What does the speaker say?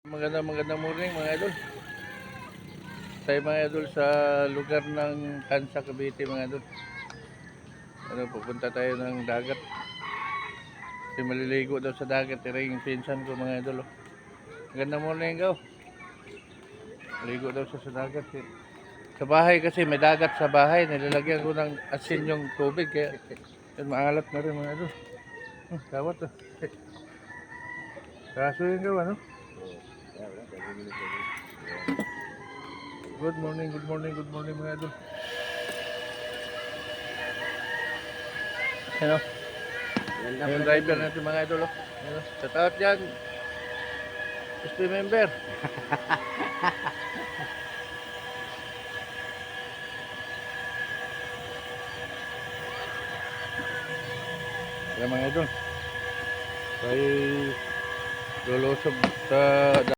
Magandang morning mga idol. Tayo mga idol sa lugar ng Tansa, Cavite mga idol. Pupunta tayo ng dagat. Kasi maliligo daw sa dagat. Tira yung pinsan ko mga idol. Magandang morning daw. Maligo daw sa dagat. Sa bahay kasi may dagat sa bahay. Nilalagyan ko ng asin yung tubig. Kaya yun, maalat na rin mga idol. Kawat to. Kaso yun gawa no? Good morning mga idol. Ano? Yung driver natin mga idol. Ano? Sa taot dyan. SP member. Kaya mga idol. Tayo lulusob sa